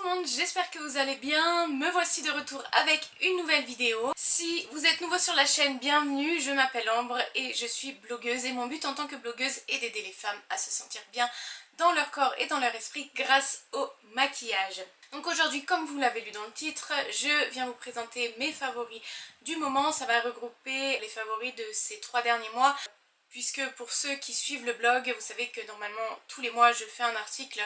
tout le monde, j'espère que vous allez bien. Me voici de retour avec une nouvelle vidéo. Si vous êtes nouveau sur la chaîne, bienvenue, je m'appelle Ambre et je suis blogueuse. Et mon but en tant que blogueuse est d'aider les femmes à se sentir bien dans leur corps et dans leur esprit grâce au maquillage. Donc aujourd'hui, comme vous l'avez lu dans le titre, je viens vous présenter mes favoris du moment. Ça va regrouper les favoris de ces 3 derniers mois. Puisque pour ceux qui suivent le blog, vous savez que normalement tous les mois je fais un article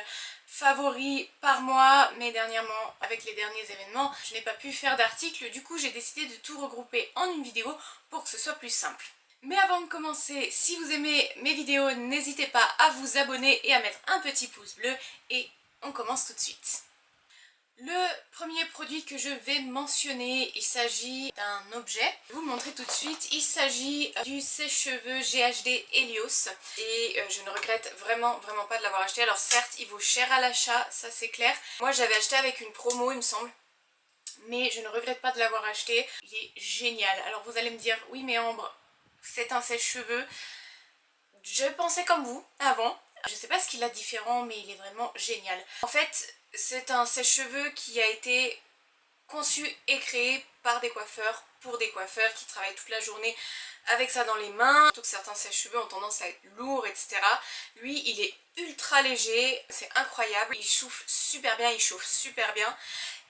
favori par mois, mais dernièrement avec les derniers événements je n'ai pas pu faire d'article, du coup j'ai décidé de tout regrouper en une vidéo pour que ce soit plus simple. Mais avant de commencer, si vous aimez mes vidéos, n'hésitez pas à vous abonner et à mettre un petit pouce bleu et on commence tout de suite. Le premier produit que je vais mentionner, il s'agit d'un objet. Je vais vous montrer tout de suite. Il s'agit du sèche-cheveux GHD Helios et je ne regrette vraiment pas de l'avoir acheté. Alors certes, il vaut cher à l'achat, ça c'est clair. Moi j'avais acheté avec une promo il me semble, mais je ne regrette pas de l'avoir acheté. Il est génial. Alors vous allez me dire, oui mais Ambre, c'est un sèche-cheveux. Je pensais comme vous avant. Je sais pas ce qu'il a de différent, mais il est vraiment génial. En fait, c'est un sèche-cheveux qui a été conçu et créé par des coiffeurs, pour des coiffeurs qui travaillent toute la journée avec ça dans les mains. Surtout que certains sèche-cheveux ont tendance à être lourds, etc. Lui, il est ultra léger, c'est incroyable. Il chauffe super bien, il chauffe super bien.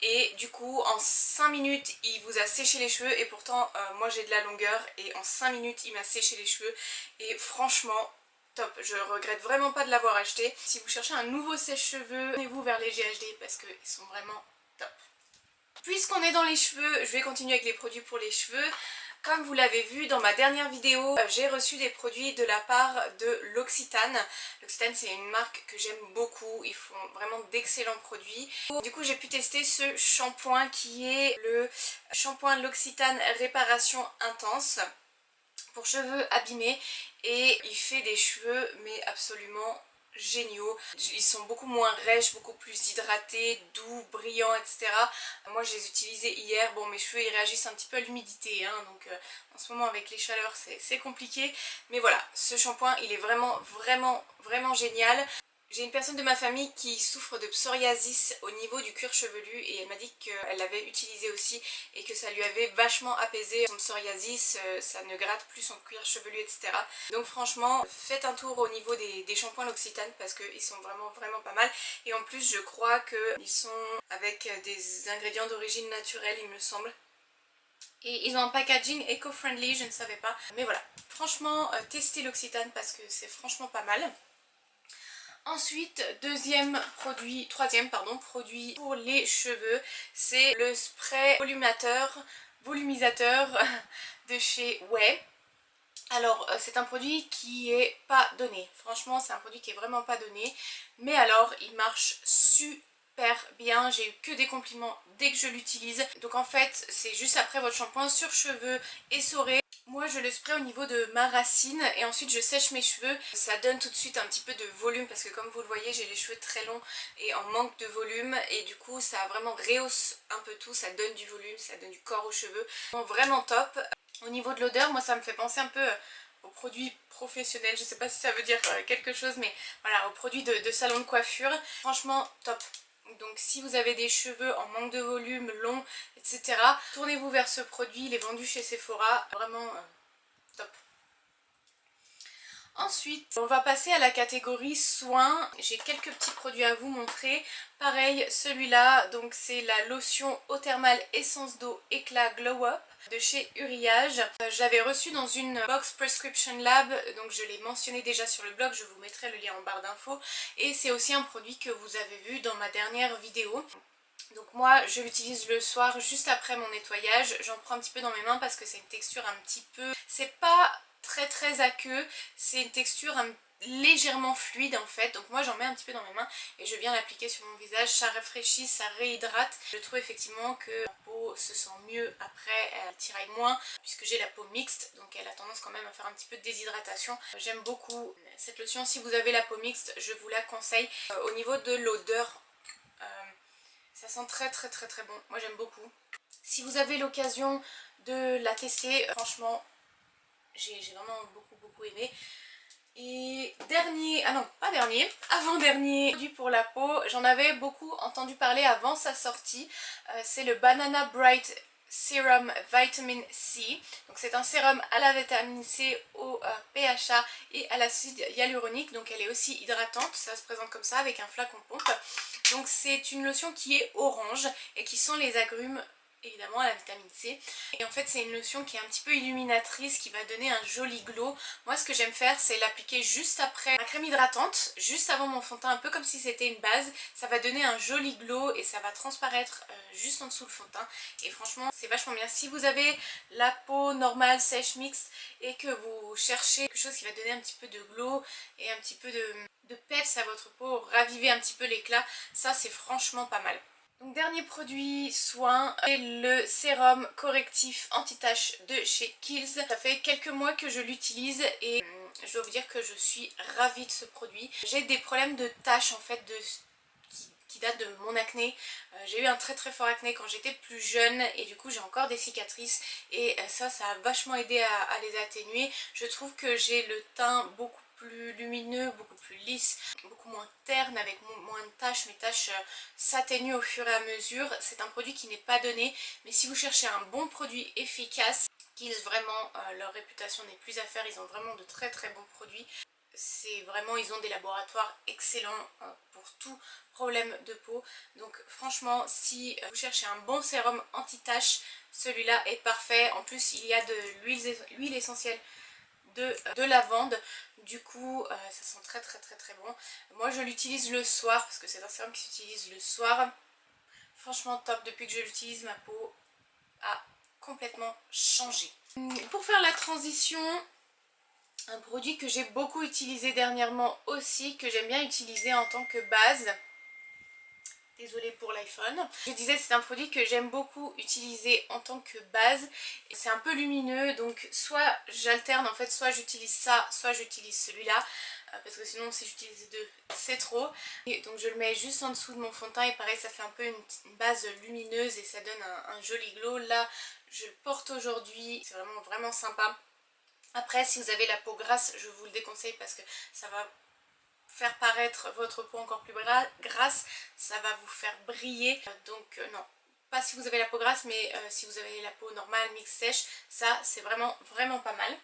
Et du coup, en 5 minutes, il vous a séché les cheveux. Et pourtant, moi j'ai de la longueur. Et en 5 minutes, il m'a séché les cheveux. Et franchement, top, je regrette vraiment pas de l'avoir acheté. Si vous cherchez un nouveau sèche-cheveux, tournez-vous vers les GHD parce qu'ils sont vraiment top. Puisqu'on est dans les cheveux, je vais continuer avec les produits pour les cheveux. Comme vous l'avez vu dans ma dernière vidéo, j'ai reçu des produits de la part de L'Occitane. L'Occitane, c'est une marque que j'aime beaucoup, ils font vraiment d'excellents produits. Du coup j'ai pu tester ce shampoing qui est le shampoing L'Occitane Réparation Intense pour cheveux abîmés et il fait des cheveux mais absolument géniaux. Ils sont beaucoup moins rêches, beaucoup plus hydratés, doux, brillants, etc. Moi je les ai utilisés hier. Bon, mes cheveux ils réagissent un petit peu à l'humidité, hein, donc en ce moment avec les chaleurs c'est compliqué. Mais voilà, ce shampoing il est vraiment génial. J'ai une personne de ma famille qui souffre de psoriasis au niveau du cuir chevelu et elle m'a dit qu'elle l'avait utilisé aussi et que ça lui avait vachement apaisé son psoriasis, ça ne gratte plus son cuir chevelu, etc. Donc franchement, faites un tour au niveau des shampoings L'Occitane parce qu'ils sont vraiment pas mal. Et en plus, je crois qu'ils sont avec des ingrédients d'origine naturelle, il me semble. Et ils ont un packaging éco-friendly, je ne savais pas. Mais voilà, franchement, testez L'Occitane parce que c'est franchement pas mal. Ensuite, troisième produit pour les cheveux, c'est le spray volumisateur de chez Ouai. Alors c'est un produit qui est pas donné, franchement c'est un produit qui est vraiment pas donné, mais alors il marche super bien, j'ai eu que des compliments dès que je l'utilise. Donc en fait c'est juste après votre shampoing sur cheveux essorés. Moi je le spray au niveau de ma racine et ensuite je sèche mes cheveux. Ça donne tout de suite un petit peu de volume parce que comme vous le voyez j'ai les cheveux très longs et en manque de volume et du coup ça vraiment rehausse un peu tout, ça donne du volume, ça donne du corps aux cheveux. Donc, vraiment top. Au niveau de l'odeur, moi ça me fait penser un peu aux produits professionnels, je sais pas si ça veut dire quelque chose, mais voilà, aux produits de salon de coiffure. Franchement top. Donc si vous avez des cheveux en manque de volume, longs, etc. tournez-vous vers ce produit, il est vendu chez Sephora, vraiment top. Ensuite, on va passer à la catégorie soins. J'ai quelques petits produits à vous montrer. Pareil, celui-là, donc c'est la lotion eau thermale essence d'eau éclat glow up de chez Uriage. Je l'avais reçu dans une box Prescription Lab, donc je l'ai mentionné déjà sur le blog, je vous mettrai le lien en barre d'infos. Et c'est aussi un produit que vous avez vu dans ma dernière vidéo. Donc moi je l'utilise le soir juste après mon nettoyage, j'en prends un petit peu dans mes mains parce que c'est une texture un petit peu, c'est pas très aqueux, c'est une texture légèrement fluide en fait, donc moi j'en mets un petit peu dans mes mains et je viens l'appliquer sur mon visage, ça rafraîchit, ça réhydrate. Je trouve effectivement que la peau se sent mieux après, elle tiraille moins puisque j'ai la peau mixte, donc elle a tendance quand même à faire un petit peu de déshydratation. J'aime beaucoup cette lotion, si vous avez la peau mixte je vous la conseille. Au niveau de l'odeur, ça sent très bon, moi j'aime beaucoup. Si vous avez l'occasion de la tester, franchement j'ai vraiment beaucoup aimé. Et dernier, ah non pas dernier, avant-dernier produit pour la peau, j'en avais beaucoup entendu parler avant sa sortie, c'est le Banana Bright Serum Vitamin C. Donc c'est un sérum à la vitamine C, au PHA et à l'acide hyaluronique, donc elle est aussi hydratante, ça se présente comme ça avec un flacon pompe. Donc c'est une lotion qui est orange et qui sent les agrumes, évidemment à la vitamine C. Et en fait c'est une lotion qui est un petit peu illuminatrice, qui va donner un joli glow. Moi ce que j'aime faire c'est l'appliquer juste après ma crème hydratante, juste avant mon fond de teint, un peu comme si c'était une base. Ça va donner un joli glow et ça va transparaître juste en dessous le fond de teint. Et franchement c'est vachement bien. Si vous avez la peau normale, sèche, mixte et que vous cherchez quelque chose qui va donner un petit peu de glow et un petit peu de peps à votre peau, raviver un petit peu l'éclat, ça c'est franchement pas mal. Donc dernier produit soin, c'est le sérum correctif anti-tache de chez Kiehl's. Ça fait quelques mois que je l'utilise et je dois vous dire que je suis ravie de ce produit. J'ai des problèmes de taches en fait qui datent de mon acné. J'ai eu un très fort acné quand j'étais plus jeune et du coup j'ai encore des cicatrices et ça a vachement aidé à les atténuer. Je trouve que j'ai le teint beaucoup plus lumineux, beaucoup plus lisse, beaucoup moins terne, avec moins de taches. Mes taches s'atténuent au fur et à mesure. C'est un produit qui n'est pas donné, mais si vous cherchez un bon produit efficace, Kiehl's vraiment, leur réputation n'est plus à faire, ils ont vraiment de très bons produits. C'est vraiment, ils ont des laboratoires excellents pour tout problème de peau. Donc franchement, si vous cherchez un bon sérum anti-tache, celui-là est parfait. En plus, il y a de l'huile essentielle de lavande. Du coup, ça sent très bon. Moi, je l'utilise le soir parce que c'est un sérum qui s'utilise le soir. Franchement top, depuis que je l'utilise, ma peau a complètement changé. Pour faire la transition, un produit que j'ai beaucoup utilisé dernièrement aussi, que j'aime bien utiliser en tant que base. Désolée pour l'iPhone. Je disais c'est un produit que j'aime beaucoup utiliser en tant que base. C'est un peu lumineux donc soit j'alterne en fait, soit j'utilise ça, soit j'utilise celui-là. Parce que sinon si j'utilise les deux c'est trop. Et donc je le mets juste en dessous de mon fond de teint et pareil ça fait un peu une base lumineuse et ça donne un joli glow. Là je le porte aujourd'hui, c'est vraiment sympa. Après si vous avez la peau grasse je vous le déconseille parce que ça va faire paraître votre peau encore plus grasse, ça va vous faire briller, donc non, pas si vous avez la peau grasse, mais si vous avez la peau normale, mixte, sèche, ça c'est vraiment pas mal.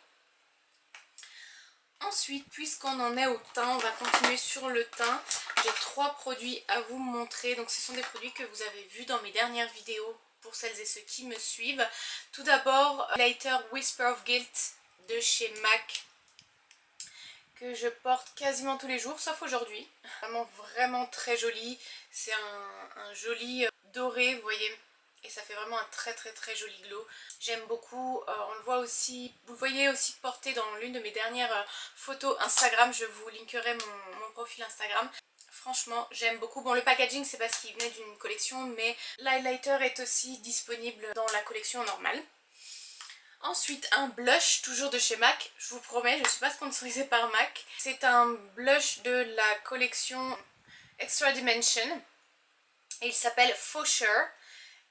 Ensuite, puisqu'on en est au teint, on va continuer sur le teint. J'ai 3 produits à vous montrer, donc ce sont des produits que vous avez vus dans mes dernières vidéos pour celles et ceux qui me suivent. Tout d'abord, Highlighter Whisper of Guilt de chez MAC, que je porte quasiment tous les jours, sauf aujourd'hui. Vraiment très joli. C'est un joli doré, vous voyez. Et ça fait vraiment un très joli glow. J'aime beaucoup, on le voit aussi, vous le voyez aussi porté dans l'une de mes dernières photos Instagram. Je vous linkerai mon profil Instagram. Franchement, j'aime beaucoup. Bon, le packaging, c'est parce qu'il venait d'une collection, mais l'highlighter est aussi disponible dans la collection normale. Ensuite un blush, toujours de chez MAC, je vous promets, je ne suis pas sponsorisée par MAC. C'est un blush de la collection Extra Dimension et il s'appelle Faucheur.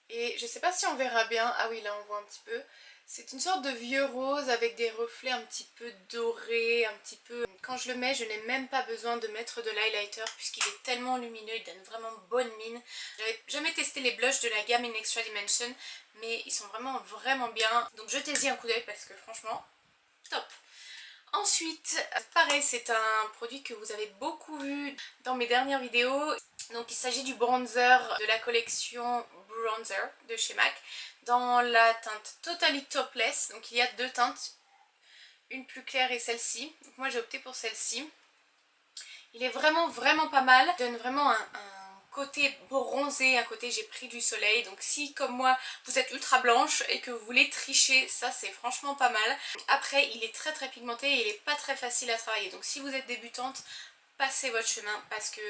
Et je ne sais pas si on verra bien, ah oui là on voit un petit peu. C'est une sorte de vieux rose avec des reflets un petit peu dorés, un petit peu... Quand je le mets, je n'ai même pas besoin de mettre de l'highlighter puisqu'il est tellement lumineux, il donne vraiment bonne mine. J'avais jamais testé les blushs de la gamme In Extra Dimension, mais ils sont vraiment bien. Donc jetez-y un coup d'œil parce que franchement, top. Ensuite, pareil, c'est un produit que vous avez beaucoup vu dans mes dernières vidéos. Donc il s'agit du bronzer de la collection Bronzer de chez MAC dans la teinte Totally Topless. Donc il y a 2 teintes, une plus claire et celle-ci. Donc moi j'ai opté pour celle-ci. Il est vraiment pas mal. Il donne vraiment un côté bronzé, un côté j'ai pris du soleil. Donc si comme moi vous êtes ultra blanche et que vous voulez tricher, ça c'est franchement pas mal. Après il est très pigmenté et il est pas très facile à travailler. Donc si vous êtes débutante, passez votre chemin parce que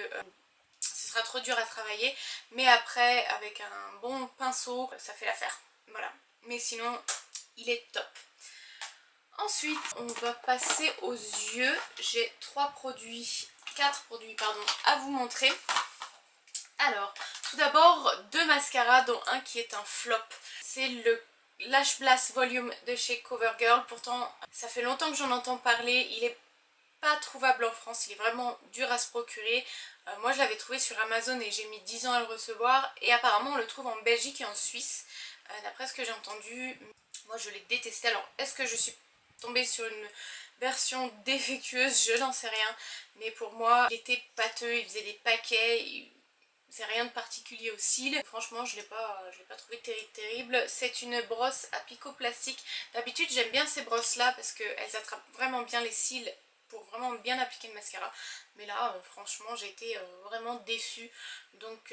ce sera trop dur à travailler. Mais après avec un bon pinceau ça fait l'affaire. Voilà. Mais sinon il est top. Ensuite on va passer aux yeux. J'ai 4 produits pardon, à vous montrer. Alors, tout d'abord 2 mascaras dont un qui est un flop. C'est le Lash Blast Volume de chez CoverGirl. Pourtant, ça fait longtemps que j'en entends parler. Il est pas trouvable en France, il est vraiment dur à se procurer. Moi je l'avais trouvé sur Amazon et j'ai mis 10 ans à le recevoir, et apparemment on le trouve en Belgique et en Suisse, d'après ce que j'ai entendu. Moi je l'ai détesté. Alors est-ce que je suis tombée sur une version défectueuse? Je n'en sais rien, mais pour moi il était pâteux, il faisait des paquets, c'est rien de particulier au cils. Franchement je l'ai pas trouvé terrible. C'est une brosse à picot plastique. D'habitude j'aime bien ces brosses là parce qu'elles attrapent vraiment bien les cils pour vraiment bien appliquer le mascara. Mais là franchement j'ai été vraiment déçue. Donc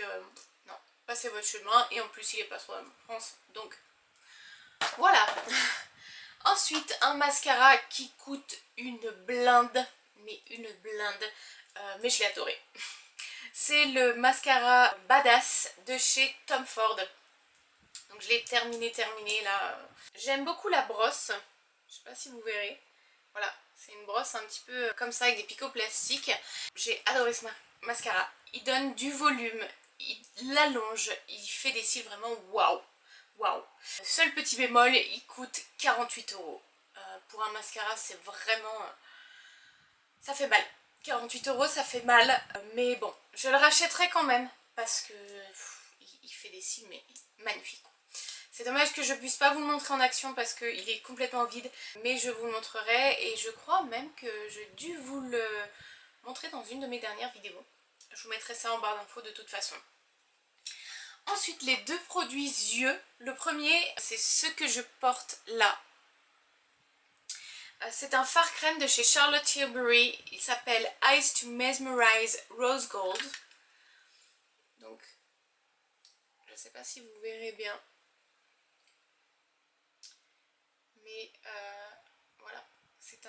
non, passez votre chemin. Et en plus il est pas trop en France. Donc voilà. Ensuite un mascara qui coûte une blinde. Mais une blinde. Mais je l'ai adoré. C'est le mascara Badass de chez Tom Ford. Donc je l'ai terminé là. J'aime beaucoup la brosse. Je sais pas si vous verrez. Voilà, c'est une brosse un petit peu comme ça avec des picots plastiques. J'ai adoré ce mascara. Il donne du volume, il l'allonge, il fait des cils vraiment waouh. Waouh. Seul petit bémol, il coûte 48 €. Pour un mascara, c'est vraiment... ça fait mal. 48 € ça fait mal, mais bon, je le rachèterai quand même parce que il fait des cils mais magnifiques. C'est dommage que je puisse pas vous le montrer en action parce qu'il est complètement vide, mais je vous le montrerai et je crois même que j'ai dû vous le montrer dans une de mes dernières vidéos. Je vous mettrai ça en barre d'infos de toute façon. Ensuite les deux produits yeux, le premier c'est ce que je porte là. C'est un fard crème de chez Charlotte Tilbury, il s'appelle Eyes to Mesmerize Rose Gold. Donc, je ne sais pas si vous verrez bien. Mais voilà, c'est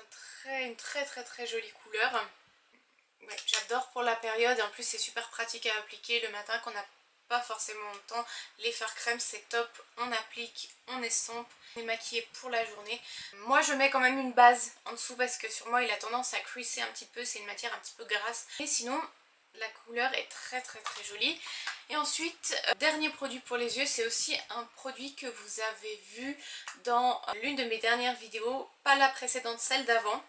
une très jolie couleur. Ouais, j'adore pour la période, et en plus c'est super pratique à appliquer le matin quand on n'a pas forcément le temps. Les fards crème c'est top, on applique, on estompe, on est maquillé pour la journée. Moi je mets quand même une base en dessous parce que sur moi il a tendance à creaser un petit peu, c'est une matière un petit peu grasse. Et sinon la couleur est très jolie. Et ensuite, dernier produit pour les yeux, c'est aussi un produit que vous avez vu dans l'une de mes dernières vidéos, pas la précédente, celle d'avant.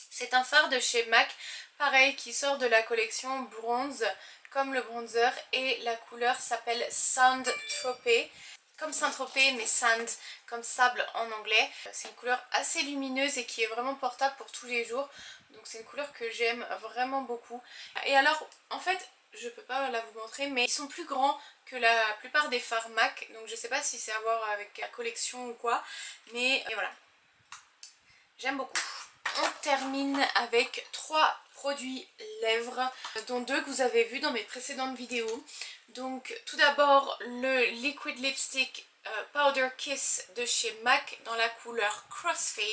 C'est un fard de chez MAC, pareil, qui sort de la collection Bronze, comme le bronzer, et la couleur s'appelle Sand Tropez, comme Saint-Tropez mais sand, comme sable en anglais. C'est une couleur assez lumineuse et qui est vraiment portable pour tous les jours, donc c'est une couleur que j'aime vraiment beaucoup. Et alors, en fait, je peux pas la vous montrer, mais ils sont plus grands que la plupart des fards MAC, donc je sais pas si c'est à voir avec la collection ou quoi, mais voilà, j'aime beaucoup. On termine avec 3 produits lèvres, dont 2 que vous avez vus dans mes précédentes vidéos. Donc tout d'abord le Liquid Lipstick Powder Kiss de chez MAC dans la couleur Crossfade,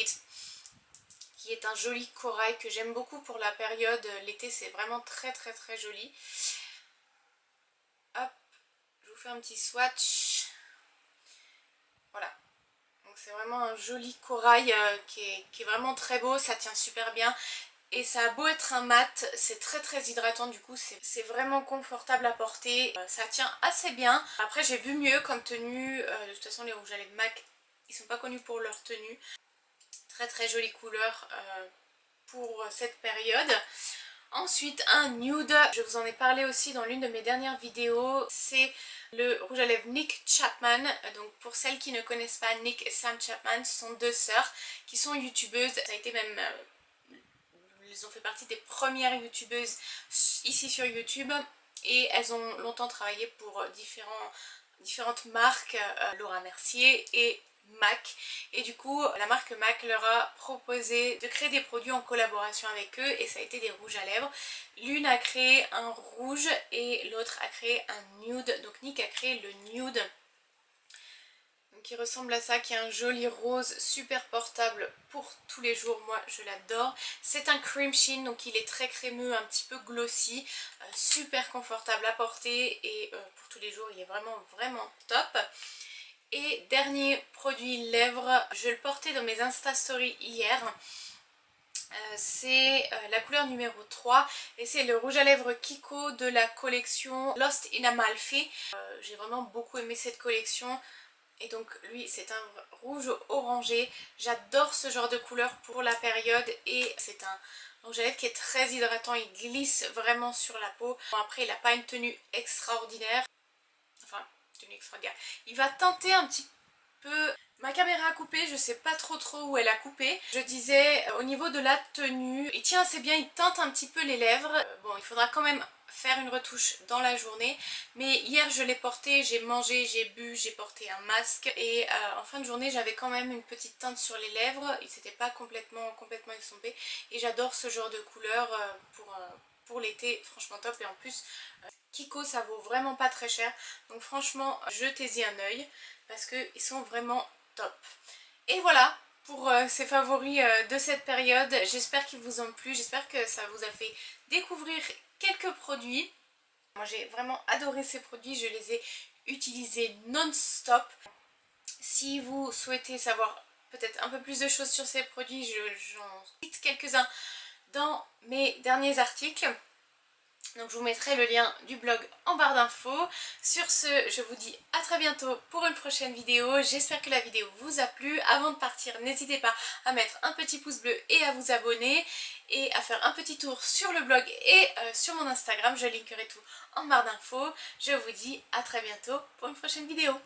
qui est un joli corail que j'aime beaucoup pour la période. L'été c'est vraiment très joli. Hop, je vous fais un petit swatch. Voilà. Donc c'est vraiment un joli corail qui est vraiment très beau, ça tient super bien. Et ça a beau être un mat, c'est très hydratant, du coup c'est vraiment confortable à porter. Ça tient assez bien. Après j'ai vu mieux comme tenue, de toute façon les rouges à lèvres MAC, ils sont pas connus pour leur tenue. Très jolie couleur pour cette période. Ensuite un nude, je vous en ai parlé aussi dans l'une de mes dernières vidéos, c'est le rouge à lèvres Nick Chapman. Donc pour celles qui ne connaissent pas Nick et Sam Chapman, ce sont deux sœurs qui sont youtubeuses. Ça a été même... elles ont fait partie des premières youtubeuses ici sur YouTube. Et elles ont longtemps travaillé pour différentes marques, Laura Mercier et MAC, et du coup la marque MAC leur a proposé de créer des produits en collaboration avec eux, et ça a été des rouges à lèvres. L'une a créé un rouge et l'autre a créé un nude. Donc Nick a créé le nude, donc qui ressemble à ça, qui est un joli rose super portable pour tous les jours. Moi je l'adore. C'est un cream sheen, donc il est très crémeux, un petit peu glossy, super confortable à porter, et pour tous les jours il est vraiment top. Et dernier produit lèvres, je le portais dans mes Insta Stories hier, c'est la couleur numéro 3 et c'est le rouge à lèvres Kiko de la collection Lost in Amalfi. J'ai vraiment beaucoup aimé cette collection, Et donc lui c'est un rouge orangé. J'adore ce genre de couleur pour la période et c'est un rouge à lèvres qui est très hydratant, il glisse vraiment sur la peau. Bon, après il n'a pas une tenue extraordinaire, enfin tenue extraordinaire, il va teinter un petit peu. Ma caméra a coupé, je sais pas trop où elle a coupé. Je disais au niveau de la tenue, il tient assez bien, il teinte un petit peu les lèvres. Bon, il faudra quand même faire une retouche dans la journée, mais hier je l'ai porté, j'ai mangé, j'ai bu, j'ai porté un masque et en fin de journée j'avais quand même une petite teinte sur les lèvres, il s'était pas complètement estompé et j'adore ce genre de couleur pour l'été, franchement top. Et en plus Kiko ça vaut vraiment pas très cher, donc franchement jetez-y un œil parce qu'ils sont vraiment top. Et voilà pour ces favoris de cette période. J'espère qu'ils vous ont plu, j'espère que ça vous a fait découvrir quelques produits. Moi j'ai vraiment adoré ces produits, je les ai utilisés non-stop. Si vous souhaitez savoir peut-être un peu plus de choses sur ces produits, j'en cite quelques-uns dans mes derniers articles. Donc je vous mettrai le lien du blog en barre d'infos. Sur ce, je vous dis à très bientôt pour une prochaine vidéo. J'espère que la vidéo vous a plu. Avant de partir, n'hésitez pas à mettre un petit pouce bleu et à vous abonner. Et à faire un petit tour sur le blog et sur mon Instagram. Je linkerai tout en barre d'infos. Je vous dis à très bientôt pour une prochaine vidéo.